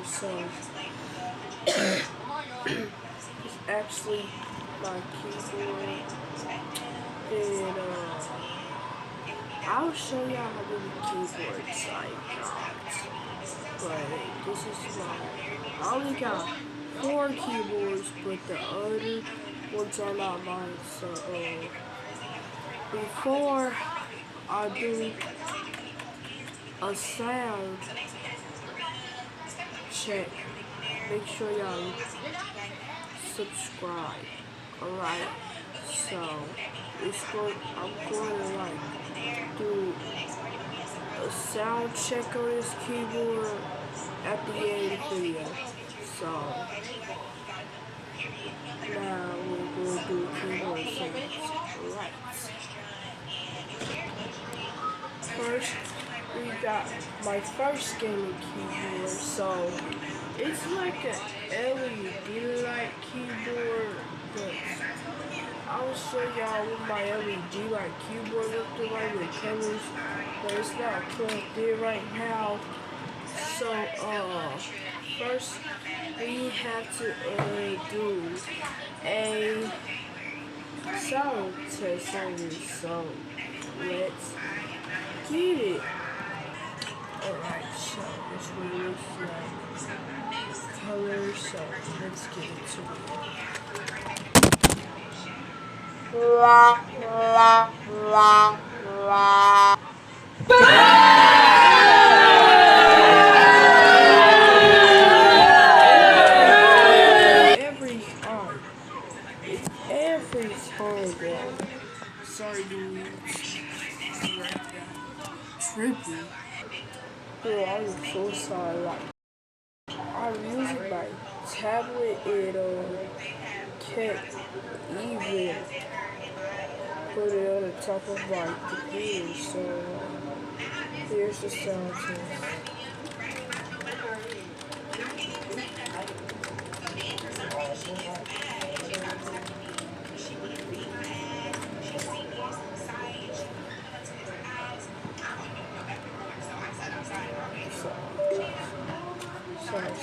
So it's actually my keyboard, and I'll show y'all how many keyboards I got. But this is my, I only got 4 keyboards, but the other ones are not mine. So before I do a sound check, make sure y'all subscribe. Alright, so I'm going to like do a sound check on this keyboard at the end of the video. So now we're going to do keyboard sounds. Alright. First, we got my first gaming keyboard. So it's like an LED light keyboard, but I'll show y'all what my LED light keyboard looks like with colors, but it's not plugged in right now. So first we have to do a sound test on this. So let's get it. Alright, so this one looks like colors, so let's get into every song, sorry dude, trippy. Yeah, I'm so sorry. Like, I'm using my tablet and can't even put it on the top of my computer. So here's the sound test. Sorry.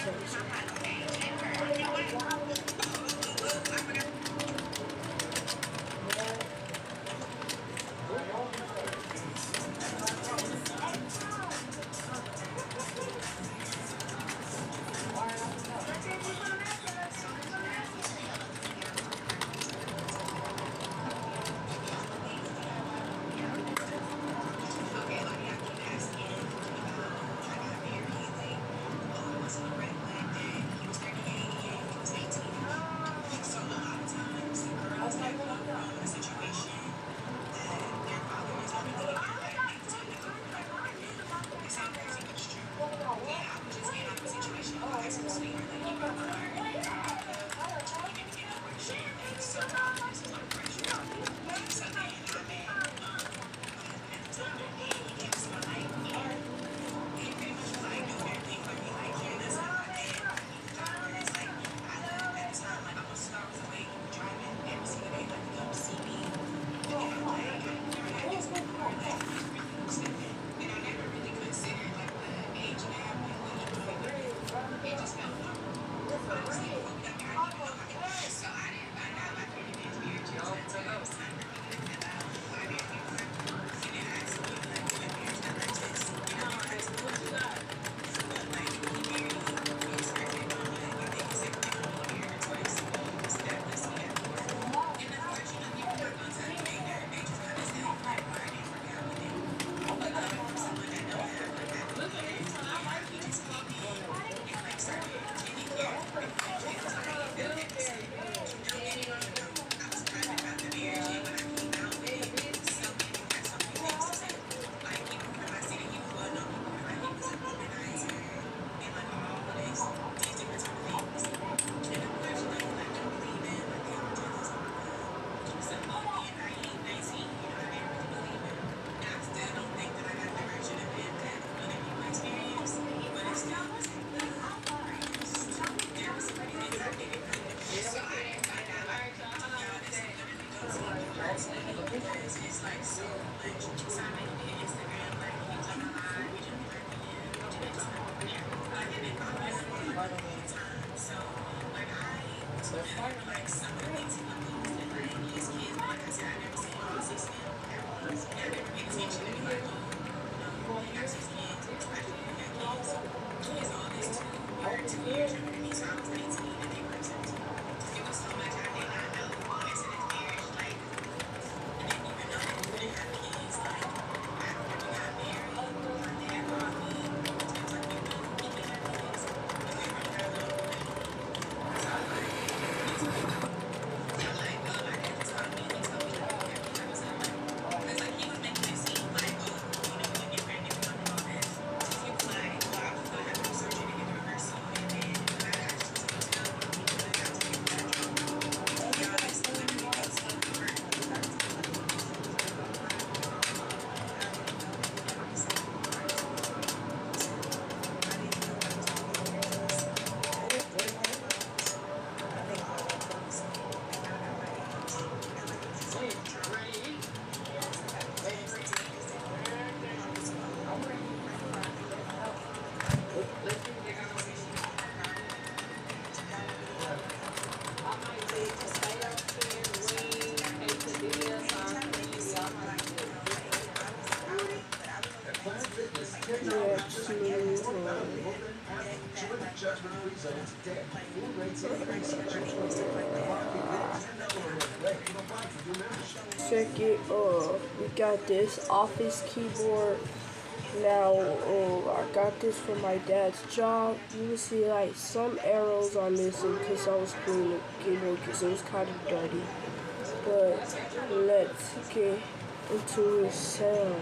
Let's move on. Second, we got this office keyboard. Now, I got this from my dad's job. You will see like some arrows are missing because I was cleaning the keyboard because it was kind of dirty. But let's get into the sound.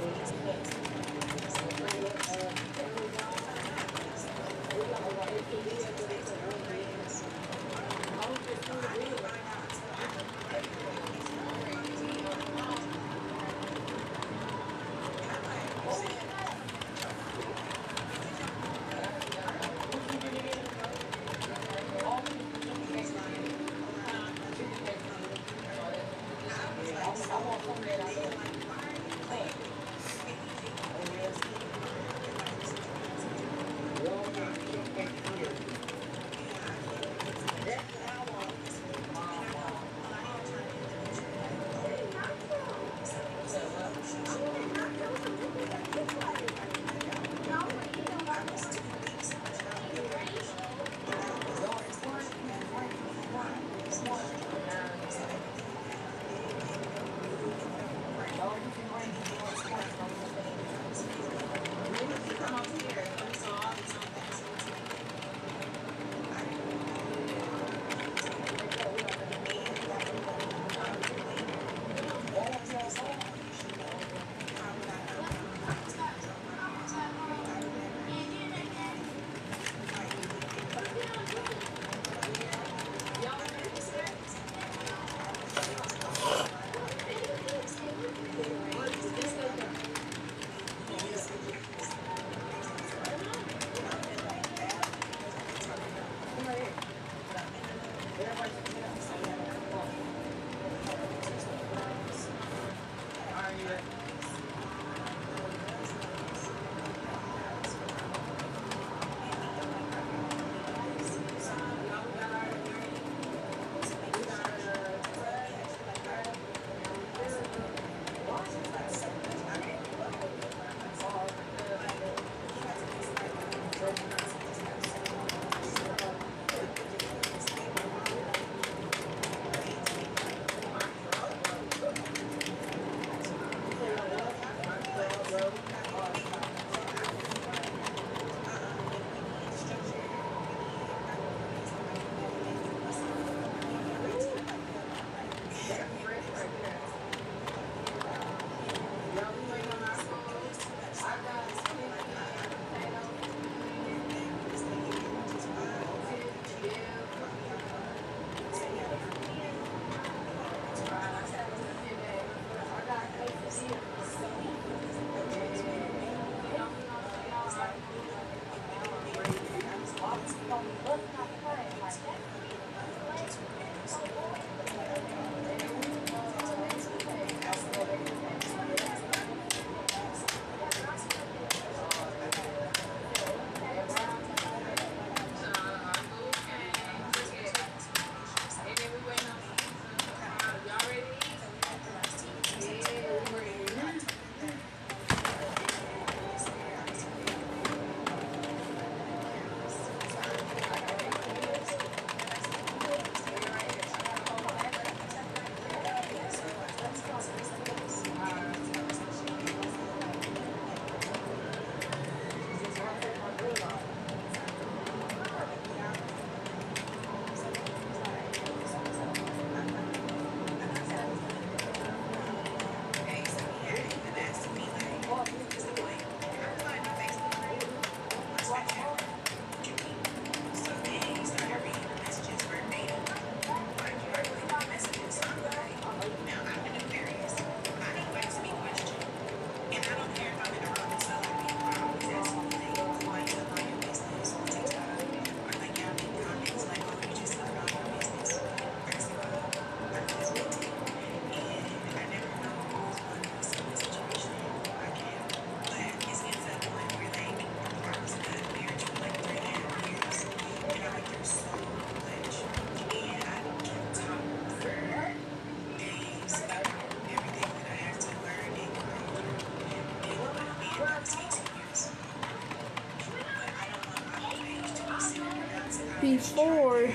before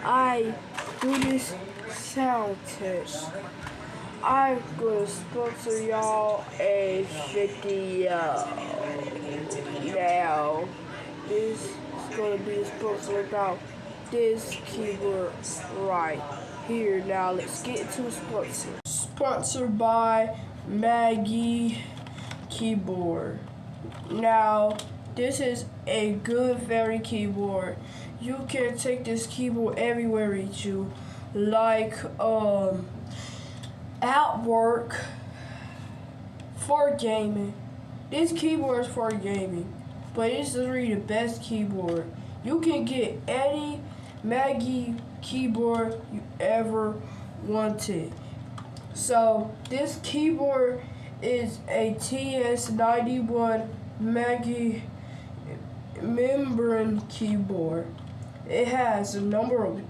I do this sound test, I'm gonna sponsor y'all a video. Now, this is gonna be a sponsor about this keyboard right here. Now, let's get into a sponsor. Sponsored by Maggie Keyboard. Now, this is a good, very keyboard. You can take this keyboard everywhere with you, like at work, for gaming. This keyboard is for gaming, but it's really the best keyboard. You can get any Maggie keyboard you ever wanted. So this keyboard is a TS91 Maggie membrane keyboard. It has a number of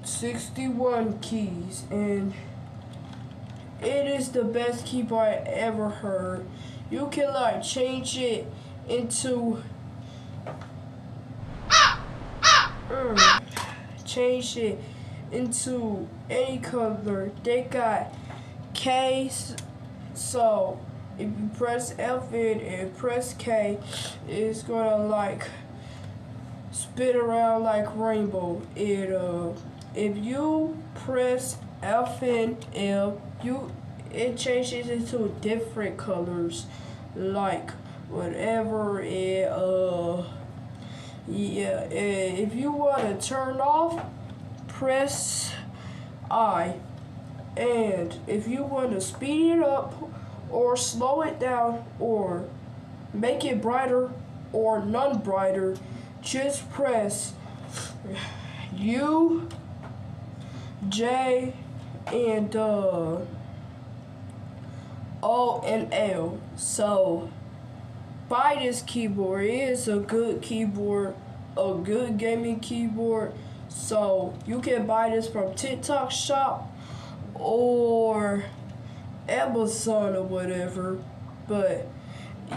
61 keys, and it is the best keyboard I ever heard. You can like change it into any color. They got K's, so if you press F and press K, it's gonna like spin around like rainbow. If you press F and L, it changes into different colors, like whatever it if you want to turn off, press I, and if you want to speed it up or slow it down or make it brighter or none brighter, just press U, J, and O and L. So buy this keyboard. It is a good keyboard, a good gaming keyboard. So you can buy this from TikTok Shop or Amazon or whatever. But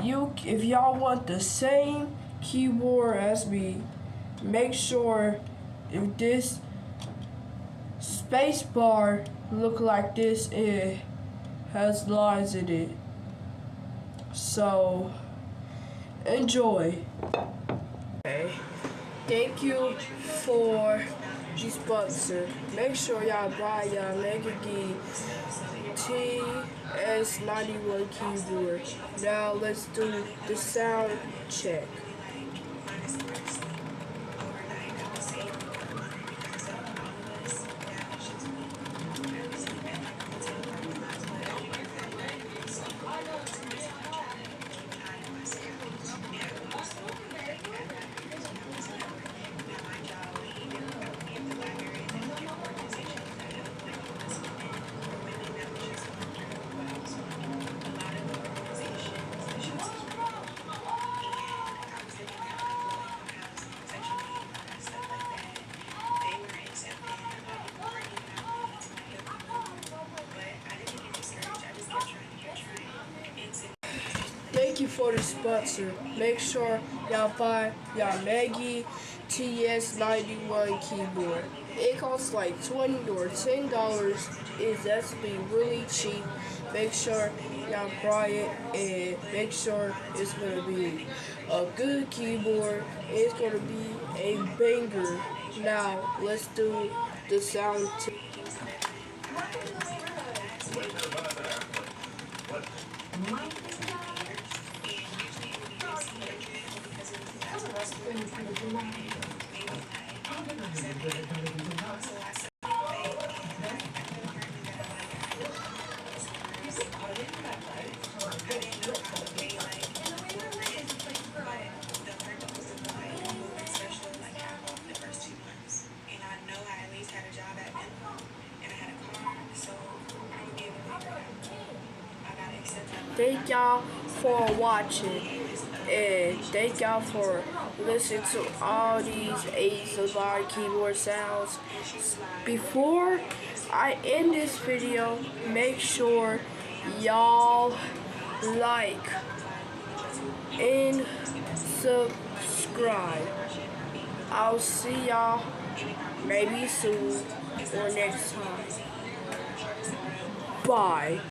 if y'all want the same keyboard as me, make sure if this space bar look like this, it has lines in it. So enjoy. Okay. Thank you for the sponsor. Make sure y'all buy y'all Maggie TS91 keyboard. Now let's do the sound check. Thank you for the sponsor. Make sure y'all buy y'all Maggie TS91 keyboard. It costs like $20 or $10. It's actually really cheap. Make sure y'all buy it, and make sure it's gonna be a good keyboard. It's gonna be a banger. Now let's do the sound test. Thank y'all for watching, and thank y'all for listening to all these ASMR keyboard sounds. Before I end this video, make sure y'all like and subscribe. I'll see y'all maybe soon or next time. Bye.